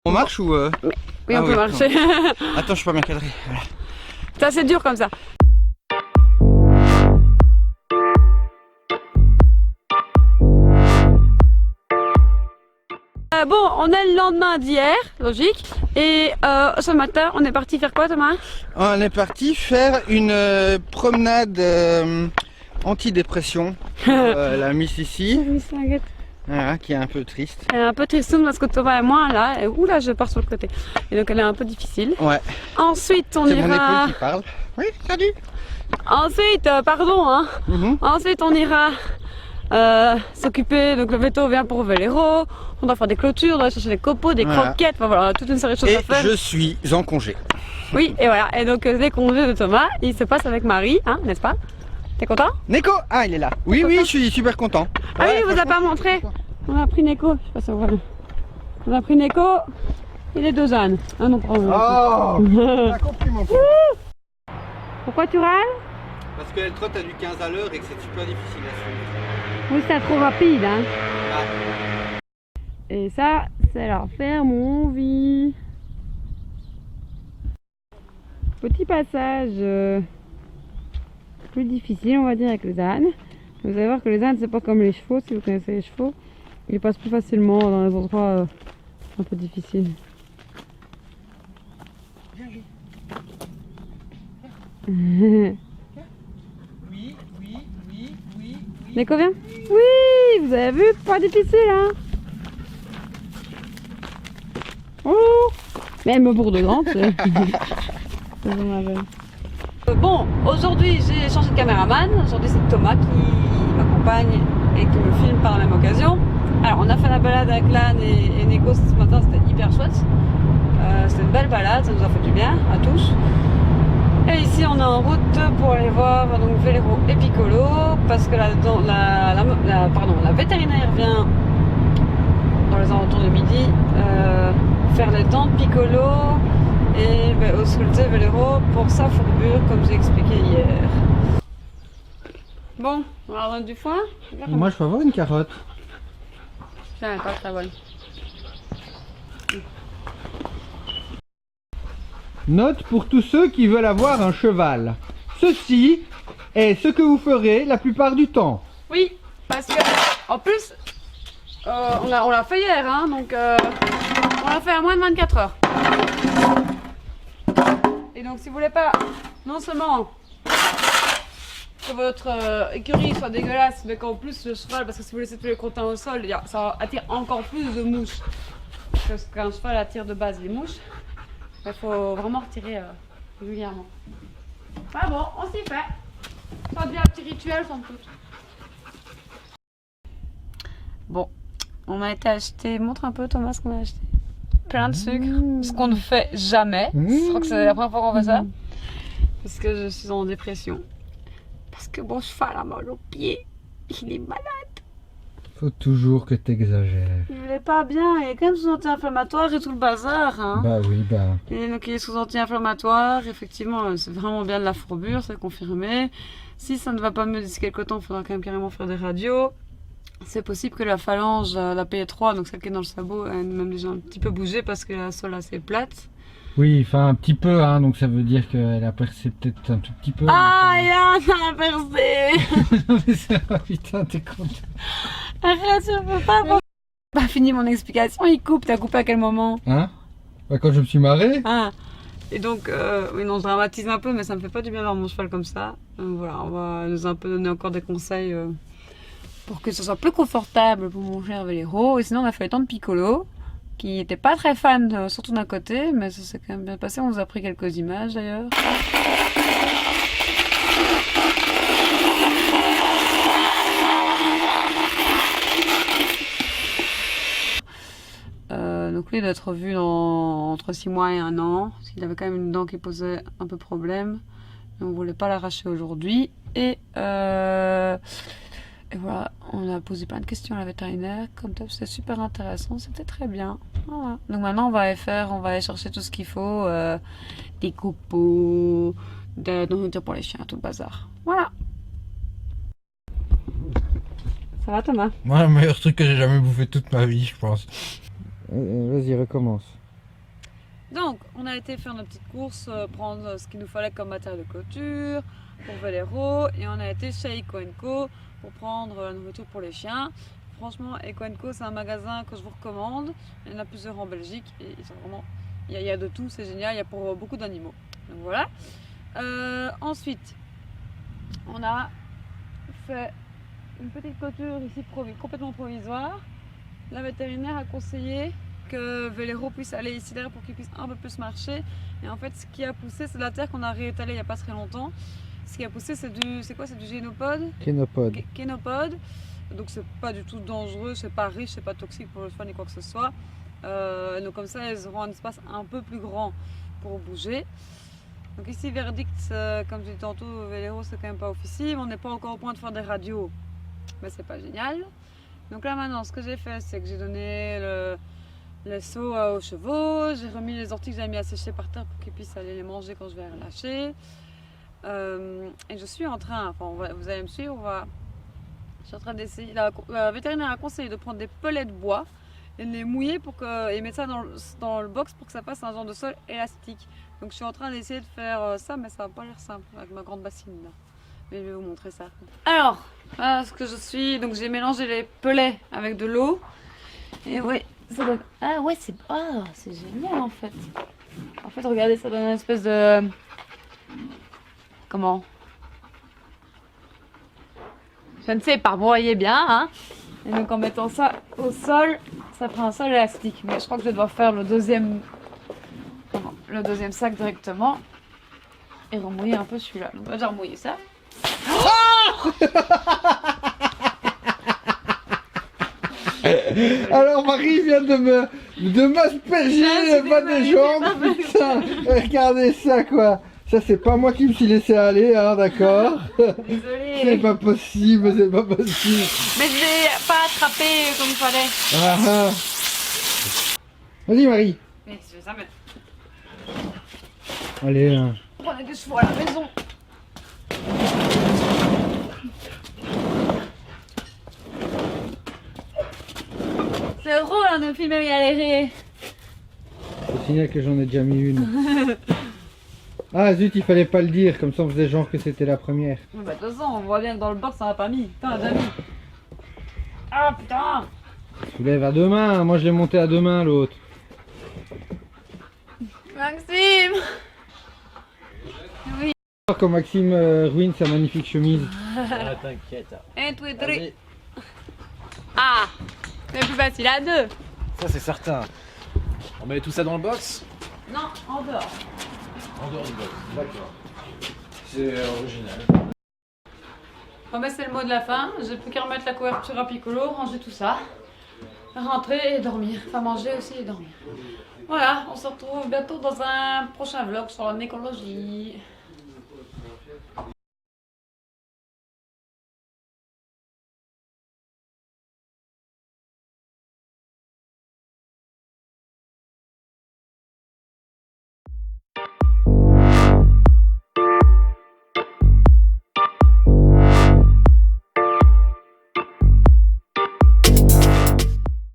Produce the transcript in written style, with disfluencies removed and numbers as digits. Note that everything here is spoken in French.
On marche ou Oui, on peut marcher. Attends, je suis pas bien cadré. Voilà. C'est assez dur comme ça. Bon, on est le lendemain d'hier, logique. Et ce matin, on est parti faire quoi, Thomas? On est parti faire une promenade antidépression. La Miss ici. Voilà, qui est un peu triste. Elle est un peu triste parce que Thomas et moi, là, oula, je pars sur le côté. Et donc elle est un peu difficile. Ouais. Ensuite, on C'est mon ira... épaule qui parle. Oui, salut. Ensuite, pardon, hein. Ensuite, on ira s'occuper, donc le veto vient pour Velero. On doit faire des clôtures, on doit chercher des copeaux, des croquettes, enfin voilà, toute une série de choses Et à faire. je suis en congé. Oui, et voilà. Et donc les congés de Thomas, il se passe avec Marie, hein, n'est-ce pas? T'es content? Neko! Ah, il est là. Oui, oui, je suis super content. Ah Ouais, oui, il vous a pas montré. On a pris Neko, je sais pas si on voit. On a pris Neko et les deux ânes. Ah non, pardon. Oh! T'as compris mon coup. Pourquoi tu râles? Parce qu'elle trotte à du 15 à l'heure et que c'est super difficile à suivre. Oui, c'est trop rapide, hein. Ouais. Et ça, c'est la ferme où on vit. Petit passage plus difficile, on va dire, avec les ânes. Vous allez voir que les ânes, c'est pas comme les chevaux, si vous connaissez les chevaux. Ils passent plus facilement dans les endroits un peu difficiles. Oui, oui, oui, oui, oui. Neko, viens. Oui, vous avez vu, pas difficile, hein. Oh, même pour de grands, c'est... Bon, aujourd'hui j'ai changé de caméraman. Aujourd'hui c'est Thomas qui m'accompagne et qui me filme par la même occasion. Alors on a fait la balade avec l'âne et Neko ce matin, c'était hyper chouette. C'était une belle balade, ça nous a fait du bien à tous. Et ici on est en route pour aller voir donc Velero et Piccolo parce que la vétérinaire vient dans les alentours de midi faire les dents de Piccolo et ausculter Velero pour sa fourbure comme j'ai expliqué hier. Bon, on va avoir du foin. Moi, je peux avoir une carotte. Tiens, pas très bonne. Note pour tous ceux qui veulent avoir un cheval. Ceci est ce que vous ferez la plupart du temps. Oui, parce que en plus, on l'a fait hier, hein, donc on l'a fait à moins de 24 heures. Et donc si vous voulez pas, non seulement que votre écurie soit dégueulasse, mais qu'en plus le cheval, parce que si vous laissez tous les crottins au sol, ça attire encore plus de mouches que ce qu'un cheval attire de base les mouches. Il faut vraiment retirer régulièrement. Ah bon, on s'y fait. Ça devient un petit rituel sans doute. Bon, on a été acheter, montre un peu Thomas ce qu'on a acheté. Plein de sucre, ce qu'on ne fait jamais. Je crois que c'est la première fois qu'on fait ça. Parce que je suis en dépression. Parce que mon cheval a mal aux pieds. Il est malade. Faut toujours que t'exagères. Il est pas bien, il est quand même sous anti-inflammatoire et tout le bazar. Hein. Bah oui, bah. Et donc il est sous anti-inflammatoire. Effectivement, c'est vraiment bien de la fourbure, c'est confirmé. Si ça ne va pas mieux d'ici quelques temps, il faudra quand même carrément faire des radios. C'est possible que la phalange, la P3, donc celle qui est dans le sabot, ait même déjà un petit peu bougé parce que la sole est assez plate. Oui, enfin un petit peu, hein, donc ça veut dire qu'elle a percé peut-être un tout petit peu. Ah, il a percé. Non mais c'est vrai, putain, t'es con. Arrête, je peux pas. Pas fini mon explication, il coupe. T'as coupé à quel moment? Hein? Bah quand je me suis marré. Ah. Et donc, oui, non, je dramatise un peu, mais ça me fait pas du bien d'avoir mon cheval comme ça. Donc voilà, on va nous un peu donner encore des conseils pour que ce soit plus confortable pour mon cher Velero. Et sinon, on a fait le temps de Piccolo, qui n'était pas très fan, surtout d'un côté, mais ça s'est quand même bien passé. On vous a pris quelques images d'ailleurs. Donc lui, il doit être revu entre 6 mois et 1 an. Parce qu'il avait quand même une dent qui posait un peu problème. Mais on voulait pas l'arracher aujourd'hui. Et voilà, on a posé plein de questions à la vétérinaire. Comme ça, c'était super intéressant. C'était très bien. Voilà. Donc maintenant, on va aller chercher tout ce qu'il faut. Des copeaux, de la nourriture pour les chiens, tout le bazar. Voilà. Ça va Thomas? Moi, le meilleur truc que j'ai jamais bouffé toute ma vie, je pense. Vas-y, recommence. Donc, on a été faire nos petites courses, prendre ce qu'il nous fallait comme matériel de clôture pour Velero, et on a été chez Eco & Co pour prendre la nourriture pour les chiens. Franchement, Eco & Co, c'est un magasin que je vous recommande. Il y en a plusieurs en Belgique et ils sont vraiment... il y a de tout, c'est génial, il y a pour beaucoup d'animaux. Donc voilà. Ensuite, on a fait une petite clôture ici complètement provisoire. La vétérinaire a conseillé que Velero puisse aller ici derrière pour qu'il puisse un peu plus marcher. Et en fait, ce qui a poussé, c'est de la terre qu'on a réétalée il n'y a pas très longtemps. Ce qui a poussé, c'est du génopode. Kénopode. Donc c'est pas du tout dangereux, c'est pas riche, c'est pas toxique pour le foie ni quoi que ce soit. Donc comme ça, elles auront un espace un peu plus grand pour bouger. Donc ici, verdict, comme je disais tantôt, Velero, c'est quand même pas officiel. On n'est pas encore au point de faire des radios, mais c'est pas génial. Donc là maintenant, ce que j'ai fait, c'est que j'ai donné les seaux aux chevaux, j'ai remis les orties que j'avais mis à sécher par terre pour qu'ils puissent aller les manger quand je vais les relâcher. Et je suis en train, vous allez me suivre, je suis en train d'essayer, la vétérinaire a conseillé de prendre des pellets de bois et de les mouiller et mettre ça dans le box pour que ça fasse un genre de sol élastique. Donc je suis en train d'essayer de faire ça, mais ça va pas l'air simple avec ma grande bassine là. Mais je vais vous montrer ça. Alors, voilà ce que je suis. Donc j'ai mélangé les pellets avec de l'eau. Et ouais, ça donne... Ah ouais, c'est génial en fait. En fait, regardez, ça donne une espèce de... Comment? Je ne sais pas, vous voyez bien, hein. Et donc en mettant ça au sol, ça prend un sol élastique. Mais je crois que je dois faire le deuxième sac directement. Et remouiller un peu celui-là. Donc on va déjà remouiller ça. Alors Marie vient de m'asperger le bas des jambes. Putain, regardez ça quoi. Ça c'est pas moi qui me suis laissé aller, hein, d'accord. Désolée. C'est pas possible, c'est pas possible. Mais je l'ai pas attrapé comme il fallait. Ah, ah. Vas-y Marie. Mais je vais ça mettre. Allez. Hein. On a des chevaux à la maison. C'est drôle hein, de filmer galérer. Je signale que j'en ai déjà mis une. Ah zut, il fallait pas le dire, comme ça on faisait genre que c'était la première. Bah de toute façon, on voit bien que dans le box, ça n'a pas mis. Putain, on a déjà mis. Ah putain. Tu lèves à deux mains, moi je l'ai monté à deux mains l'autre. Maxime. Oui. Quand Maxime ruine sa magnifique chemise. Ah, t'inquiète. Un, deux, trois. Ah, c'est plus facile à deux. Ça c'est certain. On met tout ça dans le box? Non, en dehors. En dehors du box, d'accord. C'est original. Bon ben c'est le mot de la fin. J'ai plus qu'à remettre la couverture à Piccolo, ranger tout ça, rentrer et dormir. Enfin manger aussi et dormir. Voilà, on se retrouve bientôt dans un prochain vlog sur l'écologie.